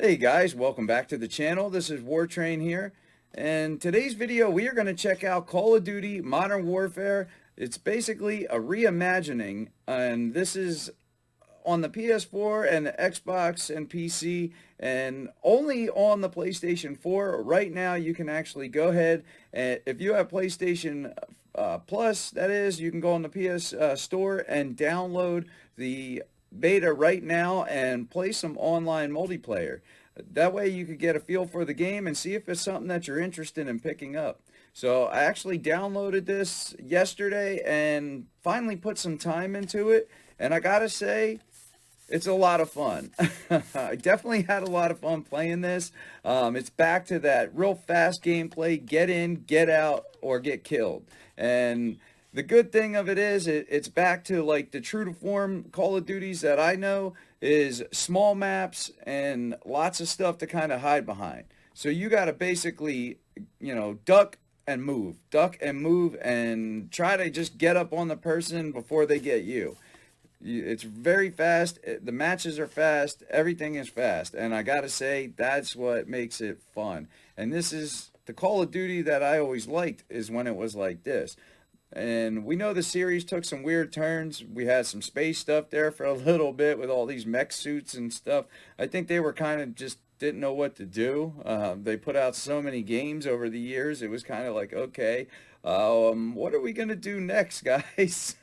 Hey guys, welcome back to the channel. This is Wartrain here. And today's video we are going to check out Call of Duty Modern Warfare. It's basically a reimagining, and this is on the PS4 and the Xbox and PC, and only on the PlayStation 4. Right now you can actually go ahead and if you have PlayStation Plus, that is, you can go on the PS store and download the beta right now and play some online multiplayer. That way you could get a feel for the game and see if it's something that you're interested in picking up. So I actually downloaded this yesterday and finally put some time into it, and I gotta say, it's a lot of fun. I definitely had a lot of fun playing this. It's back to that real fast gameplay, get in, get out, or get killed. And the good thing of it is it's back to like the true to form Call of Duties that I know, is small maps and lots of stuff to kind of hide behind. So you got to basically, duck and move and try to just get up on the person before they get you. It's very fast. The matches are fast. Everything is fast. And I got to say, that's what makes it fun. And this is the Call of Duty that I always liked, is when it was like this. And we know the series took some weird turns. We had some space stuff there for a little bit with all these mech suits and stuff. I think they were kind of just didn't know what to do. They put out so many games over the years. It was kind of like, okay, what are we going to do next, guys?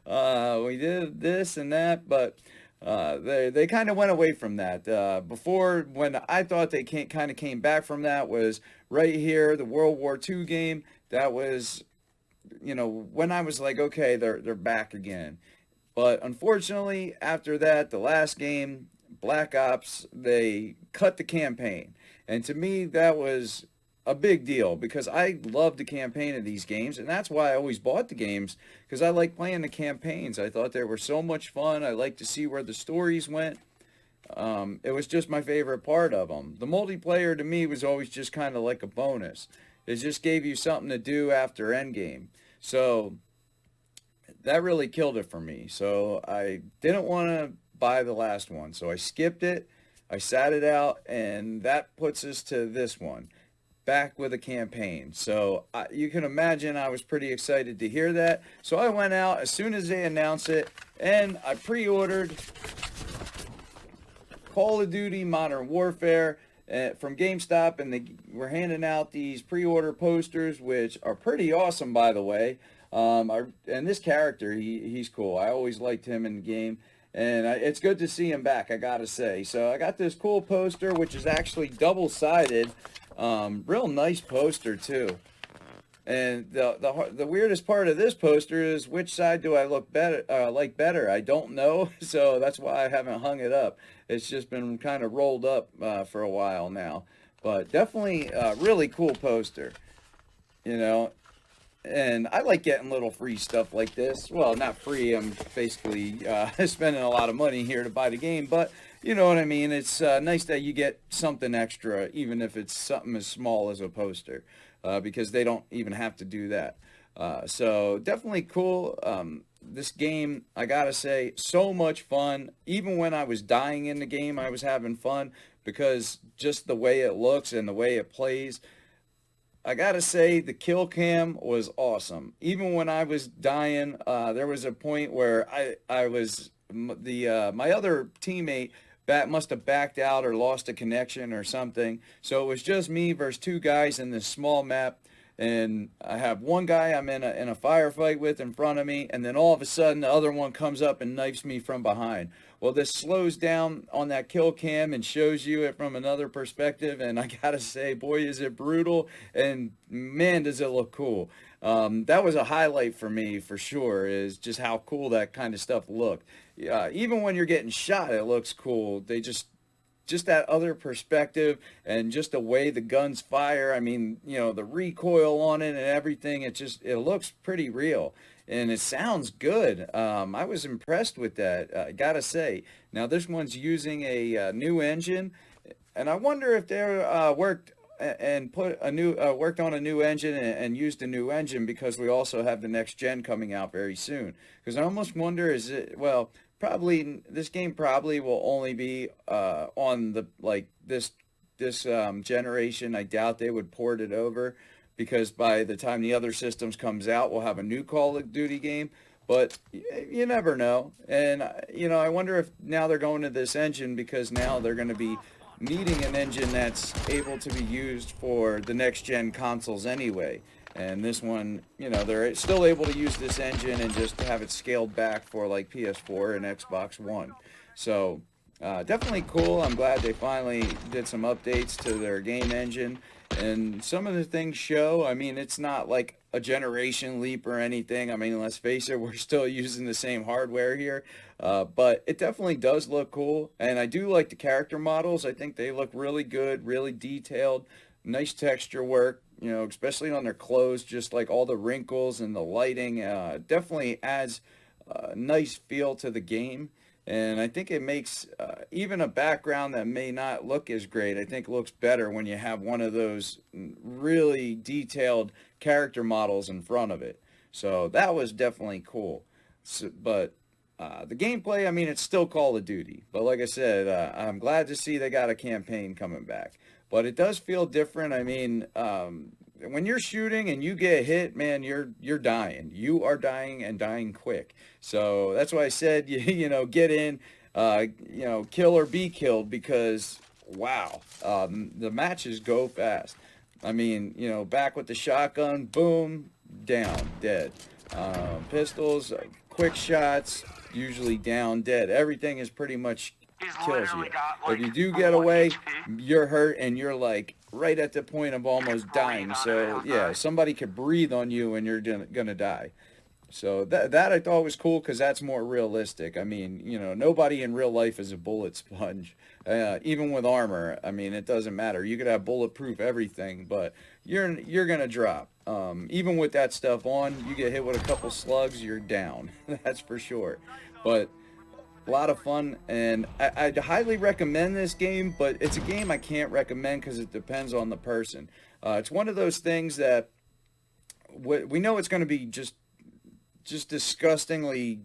We did this and that, but they kind of went away from that. Before, when I thought they kind of came back from that, was right here, the World War II game. That was, when I was like, okay, they're back again. But unfortunately, after that, the last game, Black Ops, they cut the campaign. And to me, that was a big deal, because I love the campaign of these games, and that's why I always bought the games, because I like playing the campaigns. I thought they were so much fun. I liked to see where the stories went. It was just my favorite part of them. The multiplayer to me was always just kind of like a bonus. It just gave you something to do after endgame. So that really killed it for me. So I didn't want to buy the last one. So I skipped it. I sat it out, and that puts us to this one, back with a campaign. So you can imagine I was pretty excited to hear that. So I went out as soon as they announced it, and I pre-ordered Call of Duty Modern Warfare from GameStop, and they were handing out these pre-order posters, which are pretty awesome, by the way. And this character, he's cool. I always liked him in the game, and it's good to see him back, I gotta say. So I got this cool poster, which is actually double-sided. Real nice poster too. And the weirdest part of this poster is, which side do I look better like better? I don't know, so that's why I haven't hung it up. It's just been kind of rolled up for a while now. But definitely a really cool poster, And I like getting little free stuff like this. Well, not free. I'm basically spending a lot of money here to buy the game, but you know what I mean. It's nice that you get something extra, even if it's something as small as a poster, because they don't even have to do that. So definitely cool. This game, I gotta say, so much fun. Even when I was dying in the game, I was having fun, because just the way it looks and the way it plays. I gotta say, the kill cam was awesome. Even when I was dying, there was a point where I was my other teammate must have backed out or lost a connection or something. So it was just me versus two guys in this small map, and I have one guy I'm in a firefight with in front of me, and then all of a sudden the other one comes up and knifes me from behind. Well, this slows down on that kill cam and shows you it from another perspective, and I gotta say, boy, is it brutal, and man, does it look cool. That was a highlight for me, for sure, is just how cool that kind of stuff looked. Even when you're getting shot, it looks cool. They just that other perspective, and just the way the guns fire. I mean, the recoil on it and everything, it looks pretty real, and it sounds good. I was impressed with that, I gotta say. Now this one's using a new engine, and I wonder if they worked and worked on a new engine and used a new engine, because we also have the next gen coming out very soon. Because I almost wonder, is it, well, this game probably will only be on the this generation. I doubt they would port it over, because by the time the other systems comes out, we'll have a new Call of Duty game. But you never know. And I wonder if now they're going to this engine because now they're going to be needing an engine that's able to be used for the next gen consoles anyway. And this one, they're still able to use this engine and just have it scaled back for like PS4 and Xbox One. So definitely cool. I'm glad they finally did some updates to their game engine. And some of the things show, I mean, it's not like a generation leap or anything. I mean, let's face it, we're still using the same hardware here. But it definitely does look cool. And I do like the character models. I think they look really good, really detailed, nice texture work, especially on their clothes, just like all the wrinkles and the lighting. Definitely adds a nice feel to the game. And I think it makes even a background that may not look as great, I think looks better when you have one of those really detailed character models in front of it. So that was definitely cool. But the gameplay, I mean, it's still Call of Duty. But like I said, I'm glad to see they got a campaign coming back. But it does feel different. I mean, when you're shooting and you get hit, man, you're dying. You are dying, and dying quick. So that's why I said, get in, kill or be killed, because wow, the matches go fast. I mean, back with the shotgun, boom, down, dead. Pistols, quick shots, usually down, dead. Everything is pretty much kills you. If you do get away, you're hurt, and you're like right at the point of almost dying. So yeah, somebody could breathe on you and you're gonna die. So that I thought was cool, because that's more realistic. I mean, nobody in real life is a bullet sponge. Even with armor, I mean, it doesn't matter. You could have bulletproof everything, but you're gonna drop. Even with that stuff on, you get hit with a couple slugs, you're down. That's for sure. But a lot of fun, and I'd highly recommend this game, but it's a game I can't recommend because it depends on the person. It's one of those things that we know it's going to be just disgustingly,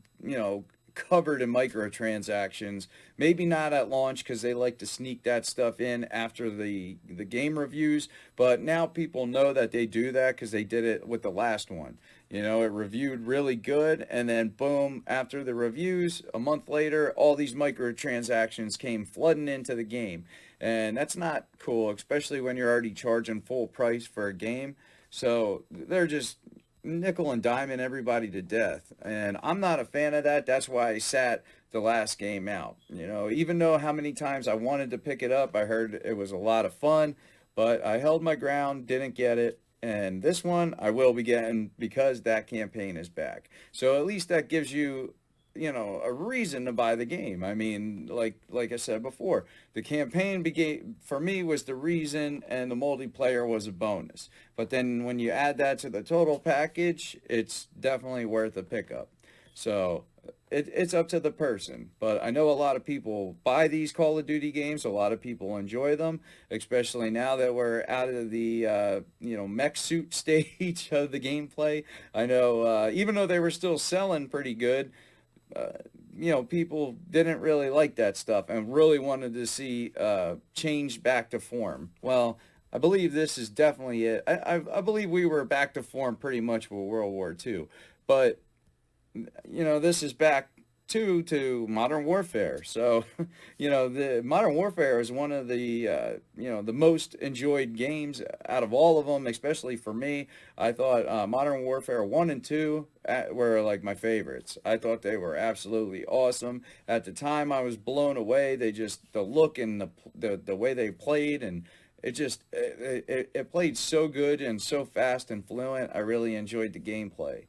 covered in microtransactions. Maybe not at launch, because they like to sneak that stuff in after the game reviews, but now people know that they do that because they did it with the last one. It reviewed really good, and then boom, after the reviews, a month later, all these microtransactions came flooding into the game. And that's not cool, especially when you're already charging full price for a game. So they're just nickel and diming everybody to death. And I'm not a fan of that. That's why I sat the last game out. Even though how many times I wanted to pick it up, I heard it was a lot of fun, but I held my ground, didn't get it. And this one I will be getting, because that campaign is back. So at least that gives you, a reason to buy the game. I mean, like I said before, the campaign for me was the reason, and the multiplayer was a bonus. But then when you add that to the total package, it's definitely worth a pickup. So it's up to the person, but I know a lot of people buy these Call of Duty games. A lot of people enjoy them, especially now that we're out of the mech suit stage of the gameplay. I know even though they were still selling pretty good, people didn't really like that stuff and really wanted to see change back to form. Well, I believe this is definitely it. I believe we were back to form pretty much with World War II, but this is back to Modern Warfare. So, the Modern Warfare is one of the, the most enjoyed games out of all of them, especially for me. I thought Modern Warfare 1 and 2 were like my favorites. I thought they were absolutely awesome. At the time, I was blown away. The look and the way they played, and it played so good and so fast and fluent. I really enjoyed the gameplay.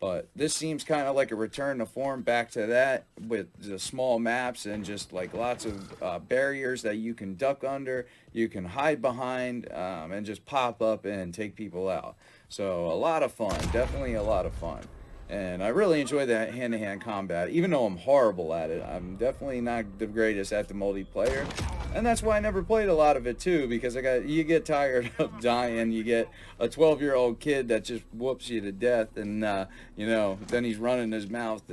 But this seems kind of like a return to form back to that, with the small maps and just like lots of barriers that you can duck under, you can hide behind, and just pop up and take people out. So a lot of fun, definitely a lot of fun. And I really enjoy that hand-to-hand combat, even though I'm horrible at it. I'm definitely not the greatest at the multiplayer, And that's why I never played a lot of it too, because you get tired of dying. You get a 12-year-old kid that just whoops you to death, and then he's running his mouth.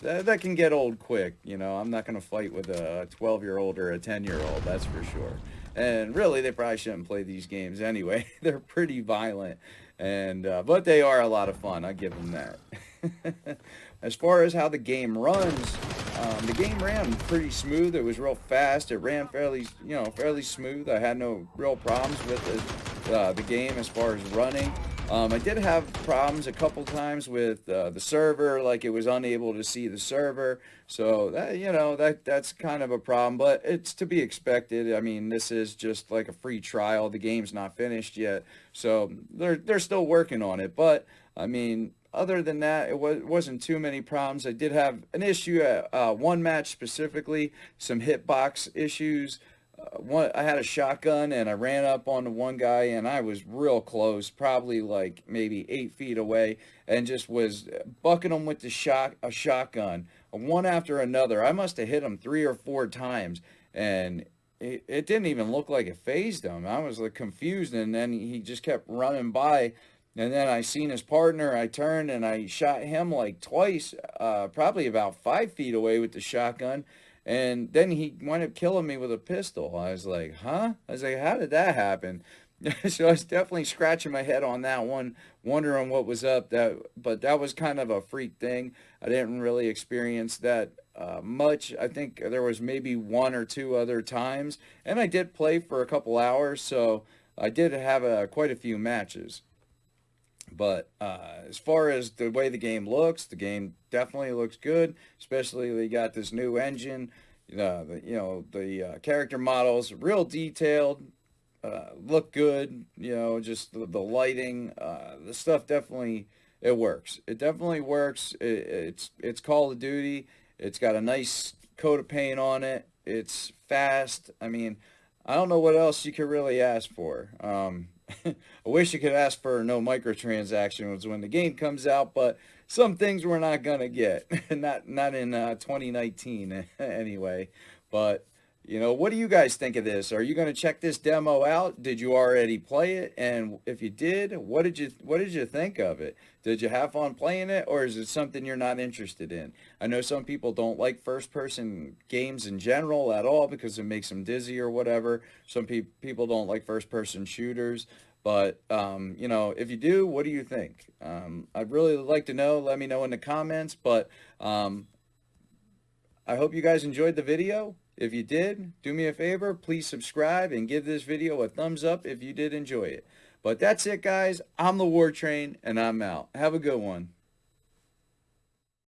That can get old quick. I'm not gonna fight with a 12-year-old or a 10-year-old, that's for sure. And really, they probably shouldn't play these games anyway. They're pretty violent, and but they are a lot of fun. I give them that. As far as how the game runs, the game ran pretty smooth. It was real fast. It ran fairly smooth. I had no real problems with the game as far as running. I did have problems a couple times with the server, like it was unable to see the server. So that's kind of a problem, but it's to be expected. I mean, this is just like a free trial. The game's not finished yet, so they're still working on it. But I mean, other than that, it wasn't too many problems. I did have an issue at one match specifically, some hitbox issues. I had a shotgun and I ran up on the one guy and I was real close, probably like maybe 8 feet away, and just was bucking him with a shotgun, one after another. I must have hit him 3 or 4 times, and it didn't even look like it phased him. I was like confused, and then he just kept running by. And then I seen his partner, I turned and I shot him like twice, probably about 5 feet away with the shotgun. And then he wound up killing me with a pistol. I was like, huh? I was like, how did that happen? So I was definitely scratching my head on that one, wondering what was up. But that was kind of a freak thing. I didn't really experience that much. I think there was maybe 1 or 2 other times. And I did play for a couple hours, so I did have quite a few matches. But as far as the way the game looks, the game definitely looks good. Especially they got this new engine. The character models, real detailed, look good. Just the lighting, the stuff definitely, it works. It definitely works. It's Call of Duty. It's got a nice coat of paint on it. It's fast. I mean, I don't know what else you could really ask for. I wish you could ask for no microtransactions when the game comes out, but some things we're not gonna get, not in 2019 anyway. But what do you guys think of this? Are you gonna check this demo out? Did you already play it? And if you did, what did you think of it? Did you have fun playing it, or is it something you're not interested in? I know some people don't like first-person games in general at all because it makes them dizzy or whatever. Some people don't like first-person shooters. But, if you do, what do you think? I'd really like to know. Let me know in the comments. But I hope you guys enjoyed the video. If you did, do me a favor. Please subscribe and give this video a thumbs up if you did enjoy it. But that's it, guys. I'm the War Train, and I'm out. Have a good one.